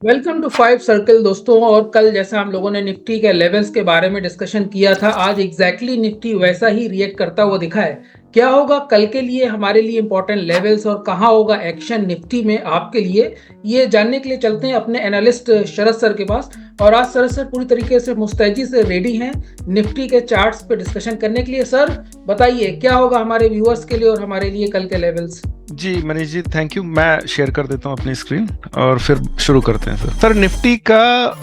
Welcome to five circle दोस्तों। और कल जैसा हम लोगों ने निफ्टी के लेवल्स के बारे में डिस्कशन किया था, आज एग्जैक्टली निफ्टी वैसा ही रिएक्ट करता हुआ दिखा है। क्या होगा कल के लिए हमारे लिए इंपॉर्टेंट लेवल्स और कहाँ होगा एक्शन निफ्टी में आपके लिए, ये जानने के लिए चलते हैं अपने एनालिस्ट शरद सर के पास। और आज शरद सर पूरी तरीके से मुस्तैदी से रेडी हैं निफ्टी के चार्ट्स पे डिस्कशन करने के लिए। सर बताइए क्या होगा हमारे व्यूअर्स के लिए और हमारे लिए कल के लेवल्स। जी मनीष जी, थैंक यू। मैं शेयर कर देता हूँ अपनी स्क्रीन और फिर शुरू करते हैं। सर निफ्टी का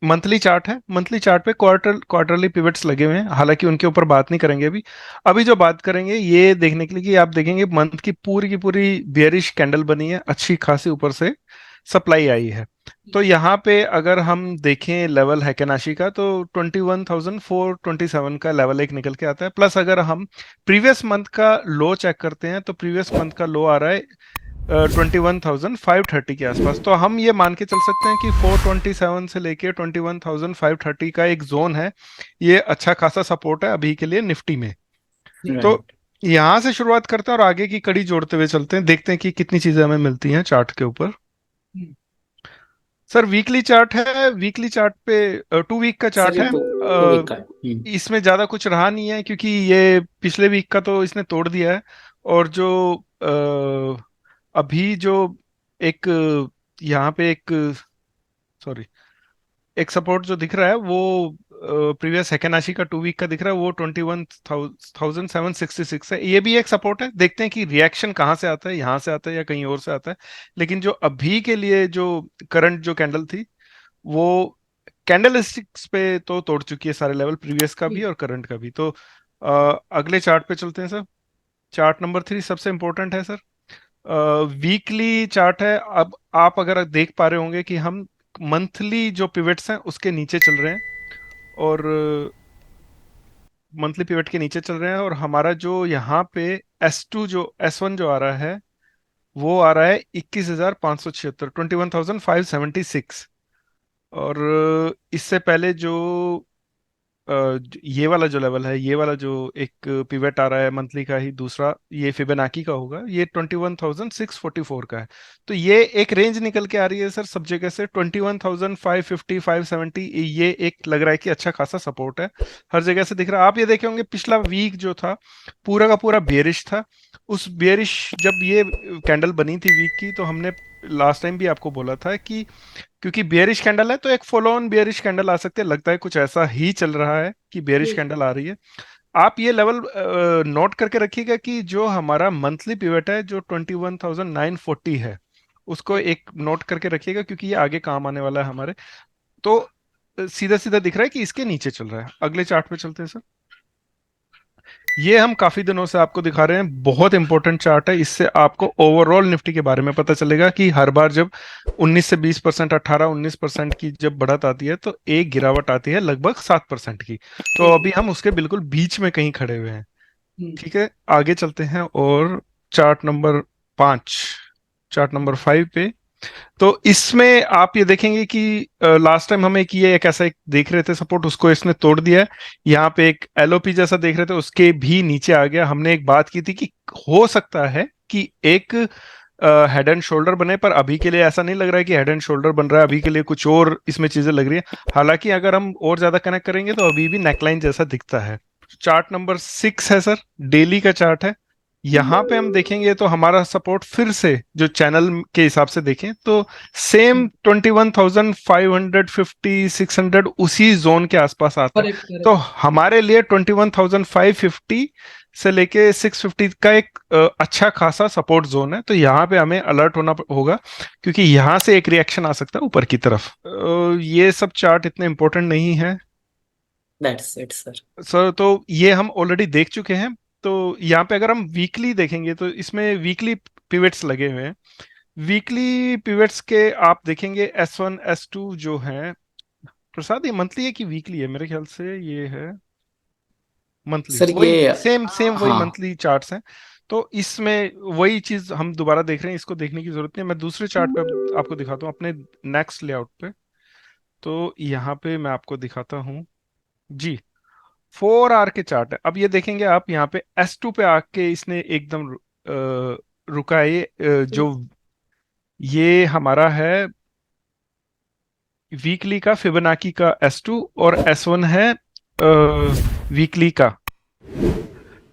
मंथली चार्ट है। मंथली चार्ट पे क्वार्टरली पिवट्स लगे हुए हैं, हालांकि उनके ऊपर बात नहीं करेंगे अभी। अभी जो बात करेंगे ये देखने के लिए कि आप देखेंगे मंथ की पूरी बियरिश कैंडल बनी है, अच्छी खासी ऊपर से सप्लाई आई है। तो यहाँ पे अगर हम देखें लेवल हैकेनाशी का, तो 21,427 का लेवल एक निकल के आता है। प्लस अगर हम प्रीवियस मंथ का लो चेक करते हैं तो प्रीवियस मंथ का लो आ रहा है 21,530 के आसपास। तो हम ये मान के चल सकते हैं कि 427 से लेके 21,530 का एक जोन है, ये अच्छा खासा सपोर्ट है अभी के लिए निफ्टी में। तो राइट। यहाँ से शुरुआत करते हैं और आगे की कड़ी जोड़ते हुए चलते हैं, देखते हैं कि कितनी चीजें हमें मिलती हैं चार्ट के ऊपर। सर वीकली चार्ट है। वीकली चार्ट पे 2 वीक का सर चार्ट ये है। टू वीक का है। इसमें ज्यादा कुछ रहा नहीं है क्योंकि ये पिछले वीक का तो इसने तोड़ दिया है। और जो अभी जो एक यहाँ पे एक, सॉरी, एक सपोर्ट जो दिख रहा है वो प्रीवियस सेकेंड का 2 वीक का दिख रहा है, वो 21,766 है। ये भी एक सपोर्ट है। देखते हैं कि रिएक्शन कहाँ से आता है, यहाँ से आता है या कहीं और से आता है। लेकिन जो अभी के लिए जो करंट जो कैंडल थी, वो कैंडल स्टिक्स पे तो तोड़ चुकी है सारे लेवल, प्रीवियस का भी और करंट का भी। तो अगले चार्ट पे चलते हैं सर। चार्ट नंबर 3 सबसे इंपॉर्टेंट है सर। वीकली चार्ट है। अब आप अगर देख पा रहे होंगे कि हम मंथली जो पिवट्स हैं उसके नीचे चल रहे हैं, और मंथली पिवट के नीचे चल रहे हैं। और हमारा जो यहाँ पे S2 जो S1 जो आ रहा है, वो आ रहा है 21,576, 21,576। और इससे पहले जो ये वाला जो लेवल है, ये वाला जो एक पिवट आ रहा है मंथली का ही दूसरा, ये फिबोनाची का होगा, ये 21,644 का है। तो ये एक रेंज निकल के आ रही है सर सब जगह से, 21,550 570। ये एक लग रहा है कि अच्छा खासा सपोर्ट है, हर जगह से दिख रहा है। आप ये देखे होंगे पिछला वीक जो था पूरा का पूरा बेरिश था। उस बेरिश जब ये कैंडल बनी थी वीक की, तो हमने लास्ट टाइम भी आपको बोला था कि क्योंकि बेयरिश कैंडल है तो एक फुल ऑन बेयरिश कैंडल आ सकती है। लगता है कुछ ऐसा ही चल रहा है कि बेयरिश कैंडल आ रही है। आप ये लेवल नोट करके रखिएगा कि जो हमारा मंथली पिवट है जो 21,940 है, उसको एक नोट करके रखिएगा क्योंकि ये आगे काम आने वाला है हमारे। तो सीधा सीधा दिख रहा है कि इसके नीचे चल रहा है। अगले चार्ट पे चलते हैं सर। ये हम काफी दिनों से आपको दिखा रहे हैं, बहुत इंपॉर्टेंट चार्ट है। इससे आपको ओवरऑल निफ्टी के बारे में पता चलेगा कि हर बार जब 19 से 20%, 18-19% की जब बढ़त आती है तो एक गिरावट आती है लगभग 7% की। तो अभी हम उसके बिल्कुल बीच में कहीं खड़े हुए हैं। ठीक है, आगे चलते हैं। और चार्ट नंबर 5, चार्ट नंबर 5 पे, तो इसमें आप ये देखेंगे कि लास्ट टाइम हमें कि ये एक ऐसा एक देख रहे थे सपोर्ट, उसको इसने तोड़ दिया है। यहाँ पे एक एलओपी जैसा देख रहे थे, उसके भी नीचे आ गया। हमने एक बात की थी कि हो सकता है कि एक हेड एंड शोल्डर बने, पर अभी के लिए ऐसा नहीं लग रहा है कि हेड एंड शोल्डर बन रहा है। अभी के लिए कुछ और इसमें चीजें लग रही है। हालांकि अगर हम और ज्यादा कनेक्ट करेंगे तो अभी भी नेकलाइन जैसा दिखता है। चार्ट नंबर 6 है सर, डेली का चार्ट है। यहाँ पे हम देखेंगे तो हमारा सपोर्ट फिर से जो चैनल के हिसाब से देखें तो सेम 21,550 600 उसी जोन के आसपास आता है। करेक्ट तो करेक्ट। हमारे लिए 21,550 से लेके 650 का एक अच्छा खासा सपोर्ट जोन है। तो यहाँ पे हमें अलर्ट होना होगा क्योंकि यहाँ से एक रिएक्शन आ सकता है ऊपर की तरफ। ये सब चार्ट इतने इंपॉर्टेंट नहीं है दैट्स इट सर। सर, तो ये हम ऑलरेडी देख चुके हैं। तो यहाँ पे अगर हम वीकली देखेंगे तो इसमें वीकली पिवट्स लगे हुए हैं। वीकली पिवट्स के आप देखेंगे S1 S2 जो है। प्रसाद, ये मंथली है कि वीकली है? मेरे ख्याल से ये है मंथली। सर वही ये सेम सेम वही हाँ। मंथली चार्ट्स हैं। तो इसमें वही चीज हम दोबारा देख रहे हैं, इसको देखने की जरूरत नहीं है। मैं दूसरे चार्ट पे आपको दिखाता हूँ अपने नेक्स्ट लेआउट पे। तो यहाँ पे मैं आपको दिखाता हूँ जी, 4 आवर के चार्ट है। अब ये देखेंगे आप यहाँ पे S2 पे आके इसने एकदम रुका है। ये जो ये हमारा है वीकली का फिबोनाची का S2 और S1 है वीकली का,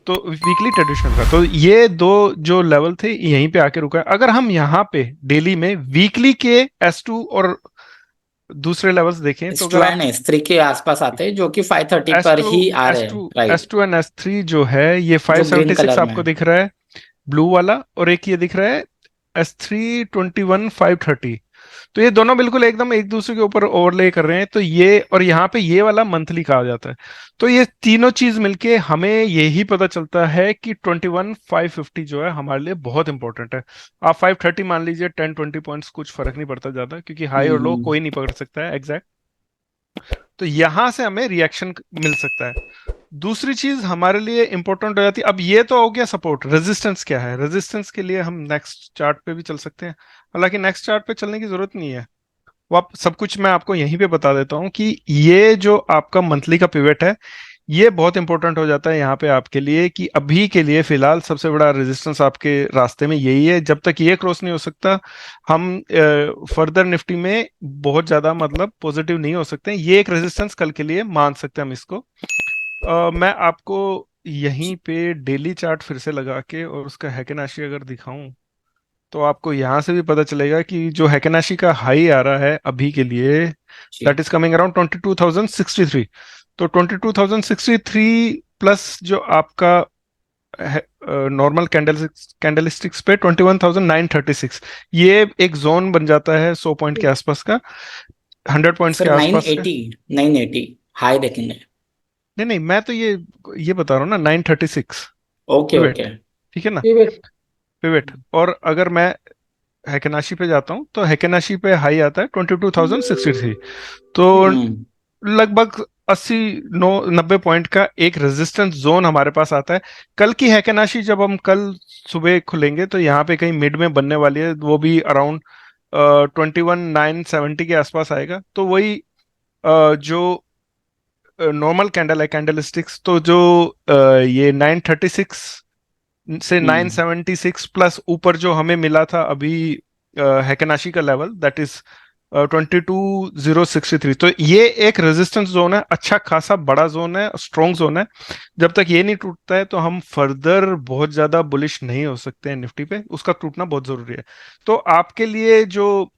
तो वीकली ट्रेडिशनल का। तो ये दो जो लेवल थे यहीं पे आके रुका है। अगर हम यहाँ पे डेली में वीकली के S2 और दूसरे लेवल्स देखें तो S2 अगर आप एंड S3 के आसपास आते हैं, जो कि 530 पर S2 ही आ रहे हैं, S2 right? S2 and S3 जो है ये जो ग्रीन 576 कलर में आपको है। दिख रहा है ब्लू वाला, और एक ये दिख रहा है S3 21 530। तो ये दोनों बिल्कुल एकदम एक दूसरे के ऊपर ओवरले कर रहे हैं। तो ये और यहाँ पे ये वाला मंथली कहा जाता है। तो ये तीनों चीज मिलके हमें यही पता चलता है कि 21 550 जो है हमारे लिए बहुत इंपॉर्टेंट है। आप 530 मान लीजिए, 10-20 पॉइंट्स कुछ फर्क नहीं पड़ता ज्यादा, क्योंकि हाई और लो हम्म। कोई नहीं पकड़ सकता है एग्जैक्ट। तो यहां से हमें रिएक्शन मिल सकता है। दूसरी चीज हमारे लिए इंपॉर्टेंट हो जाती है। अब ये तो हो गया सपोर्ट। रेजिस्टेंस क्या है? रेजिस्टेंस के लिए हम नेक्स्ट चार्ट पे भी चल सकते हैं, हालांकि नेक्स्ट चार्ट पे चलने की जरूरत नहीं है। वो आप सब कुछ मैं आपको यहीं पे बता देता हूँ कि ये जो आपका मंथली का पिवट है ये बहुत इंपॉर्टेंट हो जाता है यहाँ पे आपके लिए, कि अभी के लिए फिलहाल सबसे बड़ा रेजिस्टेंस आपके रास्ते में यही है। जब तक ये क्रॉस नहीं हो सकता हम फर्दर निफ्टी में बहुत ज्यादा मतलब पॉजिटिव नहीं हो सकते हैं। ये एक रेजिस्टेंस कल के लिए मान सकते हैं हम इसको। मैं आपको यहीं पे डेली चार्ट फिर से लगा के और उसका हैकेनाशी अगर दिखाऊं तो आपको यहां से भी पता चलेगा कि जो हैकेनाशी का हाई आ रहा है अभी के लिए, जी। That is coming around 22,063। तो 22,063 प्लस जो आपका नॉर्मल कैंडलस्टिक्स पे 21,936, ये एक जोन बन जाता है 100 पॉइंट के आसपास का, 100 पॉइंट्स के सर आसपास का। 980 हाई देखेंगे। नहीं नहीं, मैं तो ये बता रहा हूँ ना, 936 ओके पिवट, ओके। ठीक है ना, पिवट। पिवट। और अगर मैं हैकेनाशी पे जाता हूँ तो हैकेनाशी पे हाई आता है 22,063। तो हम्म। लगभग 80 नौ 90 पॉइंट का एक रेजिस्टेंस जोन हमारे पास आता है। कल की हैकेनाशी जब हम कल सुबह खुलेंगे तो यहाँ पे कहीं मिड में बनने वाली है, वो भी अराउंड 21,970 के आसपास आएगा। तो वही जो नॉर्मल कैंडल है कैंडलस्टिक्स, तो जो ये 936 से हम्म। 976 प्लस ऊपर जो हमें मिला था अभी हैकेनाशी का लेवल, दैट इज 22,063। तो ये एक रेजिस्टेंस जोन है, अच्छा खासा बड़ा जोन है, स्ट्रॉन्ग जोन है। जब तक ये नहीं टूटता है तो हम फर्दर बहुत ज्यादा बुलिश नहीं हो सकते हैं निफ्टी पे, उसका टूटना बहुत जरूरी है। तो आपके लिए जो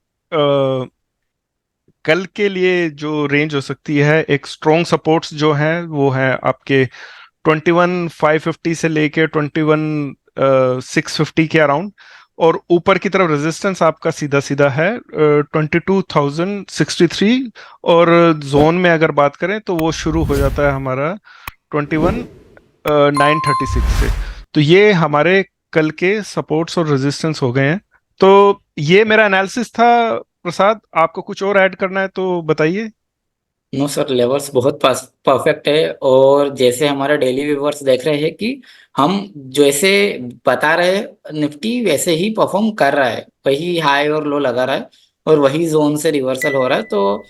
कल के लिए जो रेंज हो सकती है, एक स्ट्रॉन्ग सपोर्ट्स जो है वो है आपके 21 550 से लेके 21 650 के अराउंड, और ऊपर की तरफ रेजिस्टेंस आपका सीधा सीधा है 22,063। और जोन में अगर बात करें तो वो शुरू हो जाता है हमारा 21 936 से। तो ये हमारे कल के सपोर्ट्स और रेजिस्टेंस हो गए हैं। तो ये मेरा एनालिसिस था। प्रसाद, आपको कुछ और ऐड करना है तो बताइए। नो सर, लेवल्स बहुत परफेक्ट है, और जैसे हमारे डेली व्यूवर्स देख रहे हैं कि हम जैसे बता रहे हैं निफ्टी वैसे ही परफॉर्म कर रहा है, वही हाई और लो लगा रहा है, और वही जोन से रिवर्सल हो रहा है। तो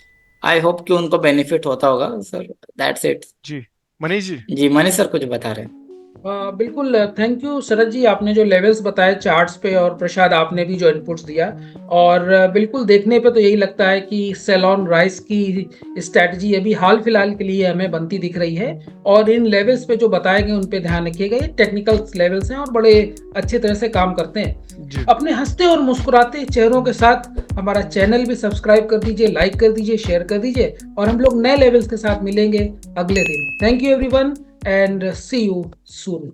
आई होप कि उनको बेनिफिट होता होगा सर। That's it. जी मनीष जी। जी मनीष सर कुछ बता रहे हैं। बिल्कुल, थैंक यू शरद जी, आपने जो लेवल्स बताए चार्ट्स पे, और प्रसाद आपने भी जो इनपुट्स दिया। और बिल्कुल देखने पे तो यही लगता है कि सेल ऑन राइस की स्ट्रैटेजी अभी हाल फिलहाल के लिए हमें बनती दिख रही है। और इन लेवल्स पे जो बताए गए उन पे ध्यान रखिएगा, ये टेक्निकल लेवल्स हैं और बड़े अच्छे तरह से काम करते हैं। जी अपने हंसते और मुस्कुराते चेहरों के साथ हमारा चैनल भी सब्सक्राइब कर दीजिए, लाइक कर दीजिए, शेयर कर दीजिए, और हम लोग नए लेवल्स के साथ मिलेंगे अगले दिन। Thank you everyone and see you soon.